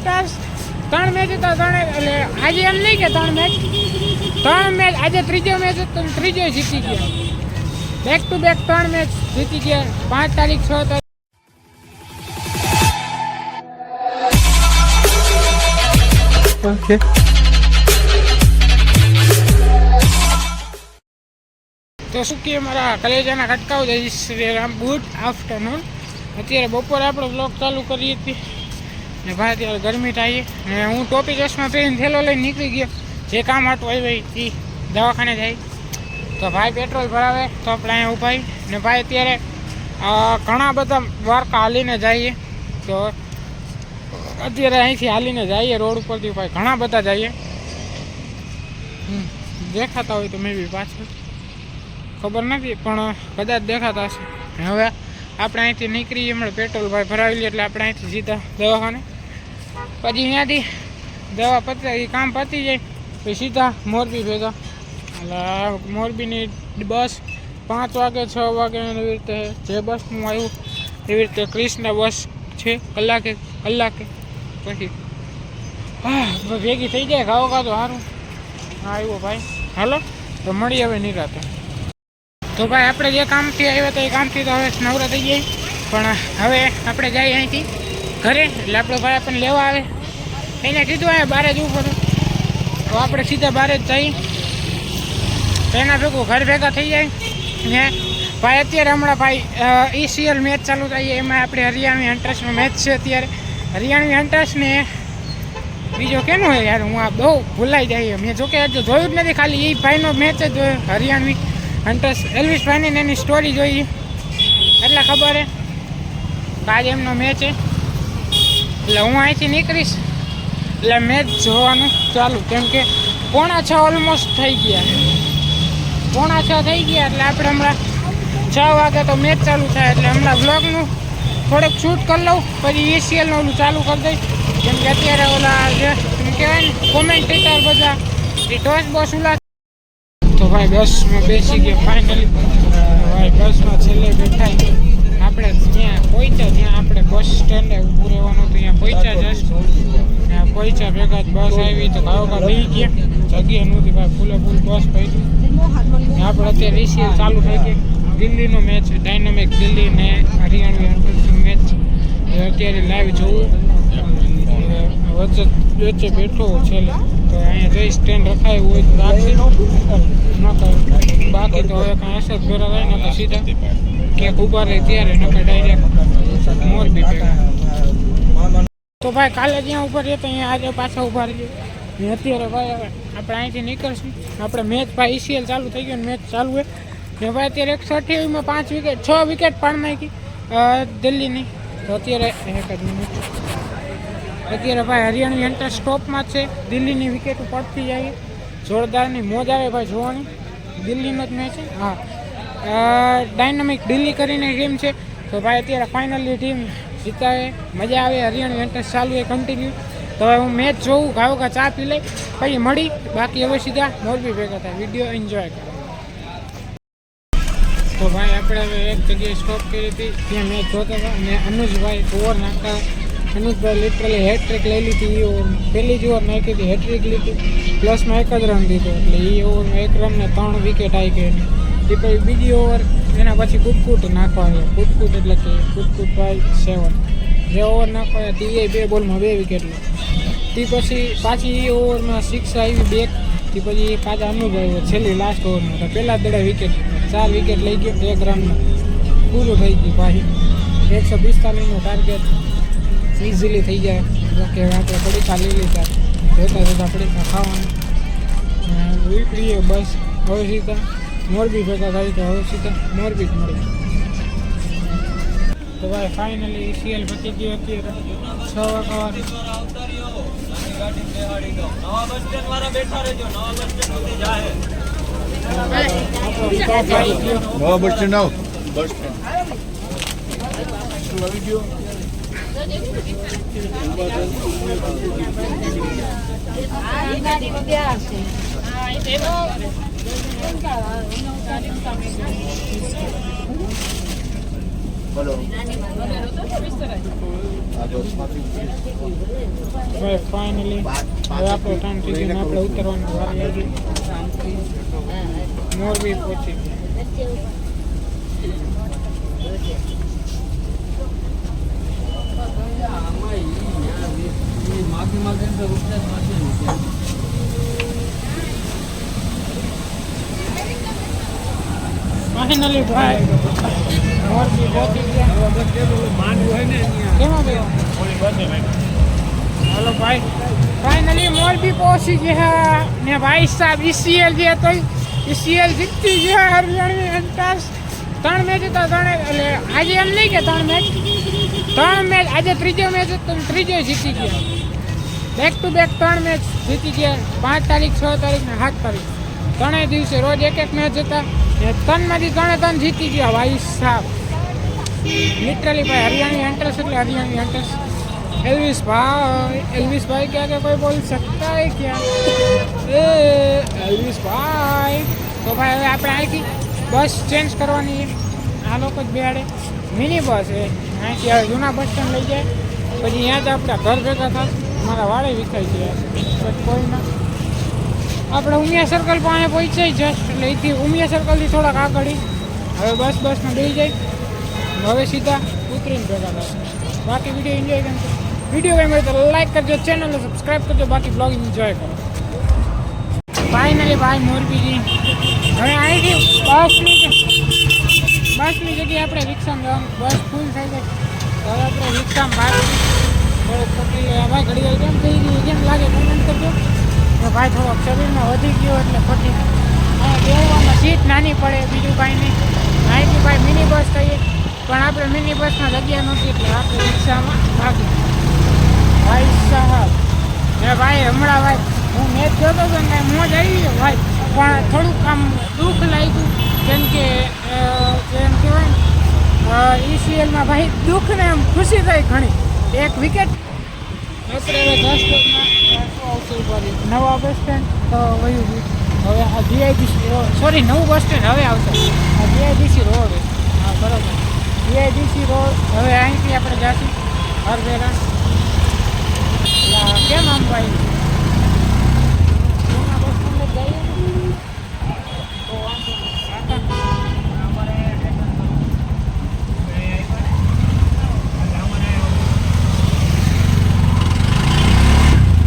ત્રણ મેચ હતા, એટલે આજે એમ નહીં કે ત્રણ મેચ આજે ત્રીજો મેચ હતો, ત્રીજો જીતી ગયા. બેક ટુ બેક 3 મેચ જીતી ગયા. 5 તારીખ 6 તારીખ. ઓકે તો શું કે મારા કલેજાના ખટકાવ જય શ્રી રામ. Good afternoon. અત્યારે બપોરે આપણે બ્લોગ ચાલુ કરી હતી ને ભાઈ અત્યારે ગરમી થાય ને હું ટોપી ચશ્મા પહેરીને થેલો લઈને નીકળી ગયો. જે કામ હતું આવી એ દવાખાને જાય તો ભાઈ પેટ્રોલ ભરાવે તો આપણે અહીંયા ઉભા ને ભાઈ અત્યારે ઘણા બધા દ્વારકા હાલીને જઈએ. તો અત્યારે અહીંથી હાલીને જઈએ રોડ ઉપરથી ભાઈ ઘણા બધા જઈએ. દેખાતા હોય તો મે બી પાછળ ખબર નથી પણ કદાચ દેખાતા હશે. હવે આપણે અહીંથી નીકળીએ હમણાં પેટ્રોલ ભાઈ ભરાવી લઈએ એટલે આપણે અહીંથી સીધા દવાખાને. પછી અહીંયાથી દવા પતી કામ પતી જાય પછી સીધા મોરબી ભેગા. એટલે મોરબીની બસ 5 વાગે 6 વાગે એવી રીતે જે બસનું આવ્યું એવી રીતે ક્રિષ્ના બસ છે કલાકે પછી ભેગી થઈ જાય ખાવો ખા તો સારું. હા આવ્યો ભાઈ હાલો તો મળી હવે નિરાતે. તો ભાઈ આપણે જે કામથી આવ્યા હતા એ કામથી તો હવે નવરા થઈ જાય પણ હવે આપણે જઈએ અહીંથી ઘરે. એટલે આપણો ભાઈ આપણને લેવા આવે એને કીધું અહીંયા બહાર જ જવું પડે તો આપણે સીધા બહાર જ જઈએ. એના ભેગું ઘર ભેગા થઈ જાય ને ભાઈ અત્યારે હમણાં ભાઈ ECL મેચ ચાલુ થાય એમાં આપણે હરિયાણવી હન્ટર્સનો મેચ છે અત્યારે. હરિયાણવી હન્ટર્સ ને બીજો કેનો હોય યાર હું આ બહુ ભૂલાઈ જાય. મેં જોકે આજે જોયું જ નથી, ખાલી એ ભાઈનો મેચ જ જોયો હરિયાણવી હન્ટર્સ. એલ્વિસ ભાઈની એની સ્ટોરી જોઈ એટલે ખબર હે કે આજે એમનો મેચ છે. એટલે હું અહીંથી નીકળીશ એટલે મેચ જોવાનું ચાલુ, કેમ કે 5:45 ઓલમોસ્ટ થઈ ગયા. 5:45 થઈ ગયા એટલે આપણે હમણાં 6 વાગે તો મેચ ચાલુ થાય એટલે હમણાં બ્લોગનું થોડુંક શૂટ કરી લઉં પછી ECLનું ઓલું ચાલુ કરી દઈશ. કેમ કે અત્યારે ઓલા જે કહેવાય ને કોમેન્ટેટર બધા એ ટોસ બોસ ઉલા. તો ભાઈ બસમાં બેસી ગયા ફાઇનલી. ભાઈ બસમાં છેલ્લે બેઠા આપણે ત્યાં પહોંચ્યા, ત્યાં આપણે બસ સ્ટેન્ડે ઊભું રહેવાનું હતું ત્યાં પહોંચ્યા જસ્ટ. ત્યાં પહોંચ્યા ભેગા જ બસ આવી તો ઘાવકા બી ગયા, જગ્યા નહોતી ભાઈ, ફૂલે ફૂલ બસ પડી. આપણે અત્યારે ECL ચાલુ થઈ ગઈ. દિલ્હીનો મેચ ડાયનામિક દિલ્હી ને હરિયાણવી હન્ટર્સનો મેચ અત્યારે લાઈવ જોવું. વચ્ચે બેઠો છેલ્લે તો અહીંયા જઈ સ્ટેન્ડ રખાયું હોય તો રાખશે ન કરે, બાકી તો હવે કાંઈ અસર ભેરા થાય ને તો સીધા ક્યાંક ઊભા રહે ત્યારે નકર ડાયરેક્ટ મોરબી ભેગા. તો ભાઈ કાલે જ્યાં ઊભા રહીએ તો અહીંયા આજે પાછા ઊભા રહીએ ને અત્યારે ભાઈ હવે આપણે અહીંથી નીકળશું. આપણે મેચ ભાઈ ECL ચાલુ થઈ ગયો ને મેચ ચાલુ હોય ને ભાઈ અત્યારે 128માં 5 વિકેટ 6 વિકેટ પાડી નાખી દિલ્હીની. તો અત્યારે એક જ મિનિટ અત્યારે ભાઈ હરિયાણવી હન્ટર્સ ટોપમાં છે, દિલ્હીની વિકેટ પડતી જાય જોરદારની મોજ આવે ભાઈ જોવાની. દિલ્હીનો જ મેચ છે. હા ડાયનામિક દિલ્હી કરીને ટીમ છે તો ભાઈ અત્યારે ફાઇનલી ટીમ જીતાવે મજા આવે. હરિયાણવી હન્ટર્સ ચાલુ એ કન્ટિન્યુ. તો હવે હું મેચ જોઉં ઘાવકા ચા પી લઈ પછી મળી, બાકી હવે સીધા મોરબી ભેગા થાય. વિડીયો એન્જોય કરો. તો ભાઈ આપણે હવે એક જગ્યાએ સ્ટોપ કરી હતી ત્યાં મેચ જોતા હતા અને અનુજભાઈ ઓવર નાખતા. અનુજભાઈ લિટરલી હેટ્રિક લઈ લીધી. એ ઓવર પહેલી જ ઓવર નાખી હતી હેટ્રિક લીધી પ્લસમાં 1 જ રન દીધો એટલે એ ઓવરમાં 1 રનને 3 વિકેટ આવી ગઈ. એ પછી બીજી ઓવર એના પછી કૂટકૂટ નાખવાની. કૂટકૂટ એટલે કે કૂટકૂટ ભાઈ 7 જે ઓવર નાખવા તે 2 બોલમાં 2 વિકેટ લે. તે પછી પાછી એ ઓવરમાં 6 આવી 2. તે પછી પાછા અનુભવ છેલ્લી લાસ્ટ ઓવરમાં તો પહેલા દડે વિકેટ 4 વિકેટ લઈ ગયો 1 રનમાં પૂરું થઈ ગયું. પાછી 145નું ટાર્ગેટ ઇઝીલી થઈ જાય. કે આપણે પડીકા લઈ લીધા જોતા જોતા પડીકા ખાવાનું ઉપડીએ બસ. હવે સીધા મોરબી ભેગા થાય તો હવે સીધા મોરબી જ મળે. તો ભાઈ ફાઇનલી ECL પતી ગયો અત્યારે 6 વાગ્યા. નવા બસ સ્ટેન્ડ આવ. બસ સ્ટેન્ડ આવી ગયો. બોલો ભાઈ ફાઇનલી હવે આપણે ટાઈમ થઈ ગયો ને આપણે ઉતરવાની વારી આવી મોરબી પહોંચી ગયા ફાઇનલી ભાઈ મોરબી પહોંચી ગયા કેમાં ગયો हेलो भाई फाइनली मोरबी पहुंची गया ने भाई साहब ईसीएल जे तो ईसीएल जीतती गया हरियाणवी हंटर्स 3 मैच હતા 3 એટલે આજે એમ નહીં કે 3 મેચ આજે ત્રીજો મેચ હતો ત્રીજો જીતી ગયા બેક ટુ બેક 3 મેચ જીતી ગયા 5 તારીખ 6 તારીખ ને 7 તારીખ ત્રણેય દિવસે રોજ એક મેચ હતા ને 3 માંથી 3 જીતી ગયા ભાઈ સાहब लिटरली भाई हरियाणवी हंटर्स એટલે हरियाणवी हंटर्स एल्विस भाई क्या क्या कोई बोल सकता है क्या ए एल्विस भाई तो भाई હવે આપણે અહીંથી બસ ચેન્જ કરવાની આ લોકો જ બેહાડે મિની બસ એ અહીંથી હવે જૂના બસ સ્ટેન્ડ લઈ જાય પછી ત્યાં જ આપણા ઘર ભેગા થાય મારા વાળે વિખાઈ ગયા બટ કોઈ ના આપણે ઉમિયા સર્કલ પર અહીંયા પહોંચાઈ જસ્ટ એટલે અહીંથી ઉમિયા સર્કલથી થોડાક આગળ હવે બસમાં બેસી જાય હવે સીધા ઉતરીને ભેગા થાય બાકી વિડીયો એન્જોય કરજો वीडियो गई मेरे तो लाइक करजो चैनल सब्सक्राइब करजो बाकी ब्लॉगिंग एंजॉय करो फाइनली भाई मोरबी जी હવે અહીંથી બસની જગ્યાએ આપણે રિક્ષામાં જવાનું બસ ફૂલ થઈ ગઈ હવે આપણે રિક્ષામાં ભાઈ થોડુંક પકડી ભાઈ ઘડી વાર કેમ થઈ ગયું કેમ લાગે કમેન્ટ કરજો ભાઈ થોડોક શરીરમાં વધી ગયો એટલે પતી અહીંયા બેસવામાં સીટ નાની પડે બીજું કાંઈ નહીં અહીંથી ભાઈ મિની બસ થઈએ પણ આપણે મિની બસમાં જગ્યા નહોતી એટલે આપણે રિક્ષામાં ભાગી ભાઈ સાહેબ ને ભાઈ હમણાં ભાઈ હું મેચ જોતો હતો ને મોજ આવી ગયો ભાઈ પણ થોડુંક આમ દુઃખ લાગ્યું કેમ કે એમ કહેવાય ઈસીએલમાં ભાઈ દુઃખ ને એમ ખુશી થઈ ઘણી એક વિકેટ આપણે હવે 10 નવા બસ સ્ટેન્ડ તો વયું ગયું હવે આ જીઆઈડીસી રોડ સોરી નવું બસ સ્ટેન્ડ હવે આવશે આ જીઆઈડીસી રોડ હા બરાબર જીઆઈડીસી રોડ હવે અહીંથી આપણે જઈશું હરભેરા કેમ આમ ભાઈ જૂના બસ સ્ટેન્ડ જઈએ તો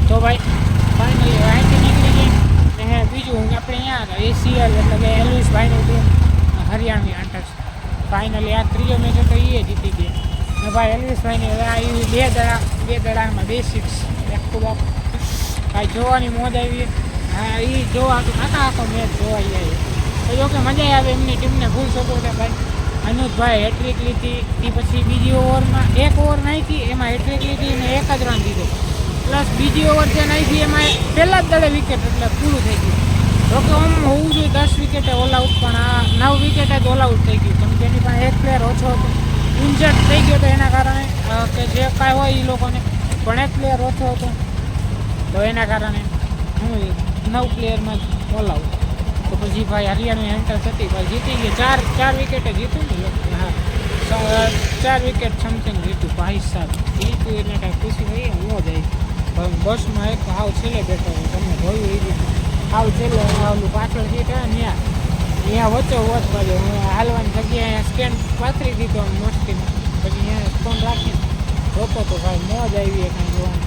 તો ભાઈ ફાઇનલી અહીંથી નીકળી ગઈ ને બીજું આપણે અહીંયા હતા એસીએલ એટલે કે એલ્વિસ ભાઈની ટીમ હરિયાણવી હંટર્સ ફાઇનલી આ ત્રીજો મેચ હતો એ જીતી ગયા ને ભાઈ એલ્વિસ ભાઈની હવે આવી બે દડામાં 2 સિક્સ બેક ટુ બેક કાંઈ જોવાની મોજ આવી હા એ જોવા આખો મેચ જોવા આવી તો જો કે મજા આવે એમની ટીમને ફૂલ સપોર્ટ ભાઈ અનુજભાઈ હેટ્રિક લીધી એ પછી બીજી ઓવરમાં 1 ઓવર નાખી એમાં હેટ્રિક લીધી ને 1 જ રન દીધો પ્લસ બીજી ઓવર જે નાખી એમાં પહેલા જ દળે વિકેટ એટલે પૂરું થઈ ગયું જોકે આમ હોવું જોઈએ 10 વિકેટે ઓલ આઉટ પણ આ 9 વિકેટે જ ઓલ આઉટ થઈ ગયું કેમ કે એની પાસે એક પ્લેયર ઓછો હતો ઇન્જર્ડ થઈ ગયો હતો એના કારણે કે જે કાંઈ હોય એ લોકોને પણ એક પ્લેયર ઓછો હતો તો એના કારણે હું 9 પ્લેયરમાં જ ઓલ આઉટ તો પછી ભાઈ હરિયાણવી હંટર્સ હતી ભાઈ જીતી ગઈ ચાર વિકેટે જીતું ને હા 4 વિકેટ સમથિંગ જીતું ભાઈ સાહેબ જીતું એટલે કાંઈ ખુશી હોય ન જાય બસમાં એક હાવ છેલ્લે બેઠો હતો તમને જોયું એ રીતે હાવ છેલ્લે ઓલું પાછળ સીટ હોય ને અહીંયા વચ્ચે વચ બાજુ હાલવાની જગ્યાએ અહીંયા સ્ટેન્ડ પાથરી દીધો આમ મસ્તીમાં પછી અહીંયા સ્ટોન રાખીને રોકો તો ભાઈ મોજ આવી કાંઈ જોવાનું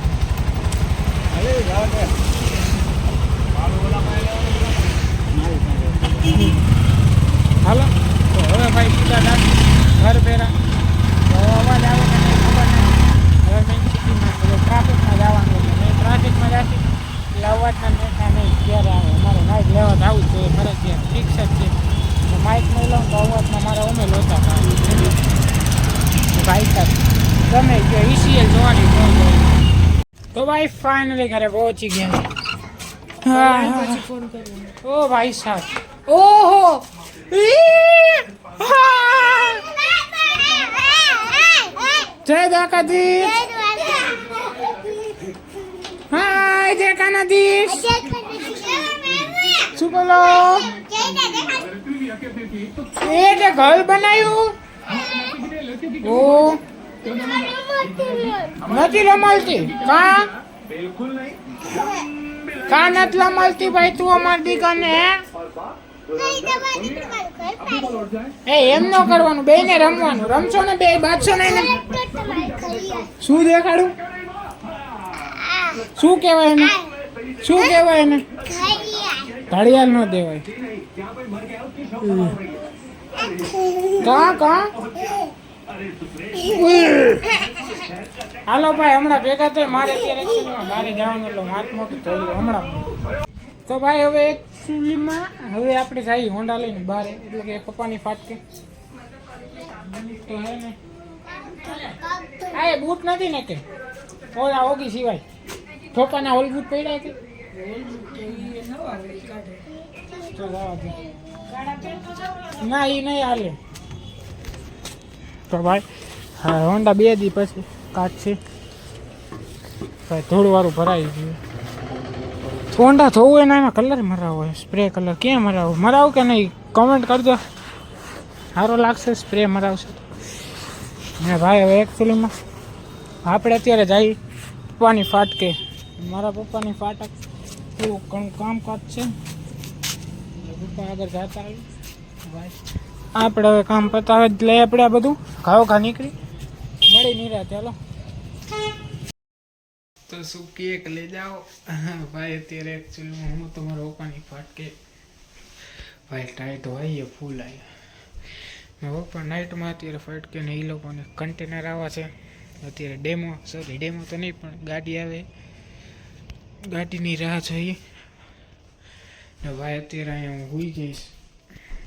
હાલો તો હવે ભાઈ સીધા ઘર પહેરા અવાજ આવે કે નહીં ખબર નહીં હવે મેં સિટીમાં ટ્રાફિકમાં જવાનું એટલે મેં ટ્રાફિકમાં જતી એટલે અવાજના નેતા નહીં ક્યારે આવે અમારે માઇક લેવા જવું જોઈએ ફરજિયાત ફિક્સ જ છે તો માઇક નહીં લઉં તો અવાજમાં મારા અમે લોચા થાય ભાઈ સાહેબ ગમે જો ઈસીએલ જોવાની ન જોઈએ તો ભાઈ ફાઇનલી ઘરે પહોંચી ગયા ઓ ભાઈ સાહેબ ઓહો જય દ્વારકાધીશ હાય જય કાનાધીશ શું બોલો એ જે ઘર બનાવ્યું ઓ નથી રમાલતી કા નથી રમાલતી ભાઈ તું અમારી દીકરાને હે એમ ન કરવાનું બેને રમવાનું રમશો ને બે બાજશો ને એને શું દેખાડું શું કહેવાય એને શું કહેવાય એને ઘડિયાળ ન દેવાય કા હાલો ભાઈ હમણાં ભેગા થાય મારે અત્યારે actually બહાર જવાનું એટલે હાથ મોટું થયું હમણાં તો ભાઈ હવે એકચ્યુઅલીમાં હવે આપણે જઈએ હોન્ડા લઈને બહાર એટલે કે પપ્પાની ફાટકે તો હે ને આ એ બૂટ નથી ને કે ઓલા ઓગી સિવાય પપ્પાના હોલ બૂટ પડ્યા કે તો જવા દે ના એ નહીં હાલે તો ભાઈ હા હોન્ડા 2 દી પછી કાઢશે ભાઈ થોડું વારું ભરાઈ ગયું હોન્ડા થવું હોય ને એમાં કલર મરાવો હોય સ્પ્રે કલર ક્યાં મરાવું કે નહીં કમેન્ટ કરજો સારો લાગશે સ્પ્રે મરાવશે ને ભાઈ હવે એકચ્યુઅલીમાં આપણે અત્યારે જઈએ પપ્પાની ફાટકે મારા પપ્પાની ફાટક થોડું ઘણું કામકાજ છે પપ્પા આગળ જતા આવ્યું ભાઈ આપણે હવે કામ પતાવે જ લઈ આપણે આ બધું ઘા નીકળી મળી નહીં રહ્યા ચાલો તો શું કેક લઈ જાઓ ભાઈ અત્યારે એકચ્યુઅલી હું તો મારા પપ્પાની ફાટકે ભાઈ ટાઈટ હોય ફૂલ આવ્યા મારા પપ્પા નાઇટમાં અત્યારે ફાટકે ને એ લોકોને કન્ટેનર આવવા છે અત્યારે ડેમો તો નહીં પણ ગાડી આવે ગાડીની રાહ જોઈએ ને ભાઈ અત્યારે અહીંયા હું સૂઈ જઈશ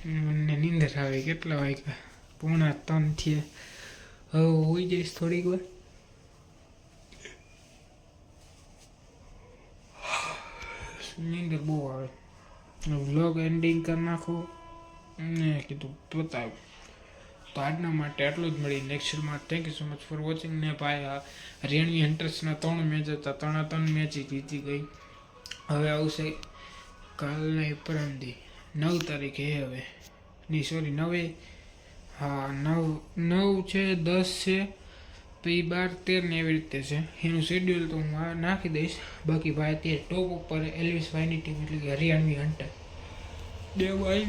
મને નીંદર આવે કેટલા વાગ્યા 2:45 થયા હવે સૂઈ જઈશ થોડીક વાર નીંદર બહુ આવે વ્લોગ એન્ડિંગ કરી નાખો ને કીધું બતાવ્યું તો આજના માટે આટલું જ મળી નેક્સ્ટ માં thank you so much for watching ને ભાઈ આ રણવી હન્ટર્સના 3 મેચ હતા 3 મેચ જીતી ગઈ હવે આવશે કાલની પરમદી 9 તારીખે હવે નહીં સોરી 9 હા 9 છે 10 છે પછી 12 13 ને એવી રીતે છે એનું શેડ્યુલ તો હું નાખી દઈશ બાકી ભાઈ અત્યારે ટોપ ઉપર એલ્વિસ ભાઈની ટીમ એટલે કે હરિયાણવી હન્ટર દેવ આવી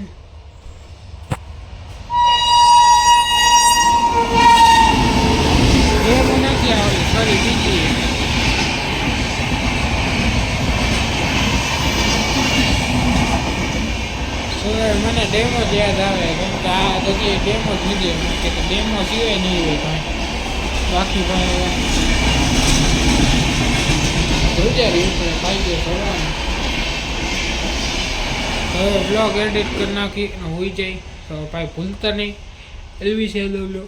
નથી આવડી ફરી બીજી મને ડેમો જ યાદ આવે કેમ કે આ જગ્યાએ ડેમો જ લીધે કે ડેમો સિવાય નહીં હોય કાંઈ બાકી ભાઈ વિચારી આપણે ફાયદો કરવાનો હવે બ્લોગ એડિટ કરી નાખી હોઈ જાય તો ભાઈ ભૂલતા નહીં એલવી છે લો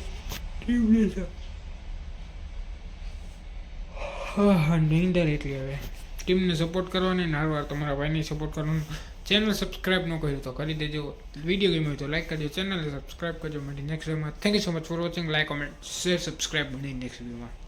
હા નીંદર એટલી હવે ટીમને સપોર્ટ કરવાની ને હારવાર તમારા ભાઈને સપોર્ટ કરવાનું ચેનલ સબસ્ક્રાઈબ ન કર્યું તો કરી દેજો વિડીયો ગમ્યો હોય તો લાઈક કરજો ચેનલને સબસ્ક્રાઈબ કરજો મળી નેક્સ્ટ વિડીયોમાં thank you so much for watching like comment share subscribe મળી નેક્સ્ટ વિડીયોમાં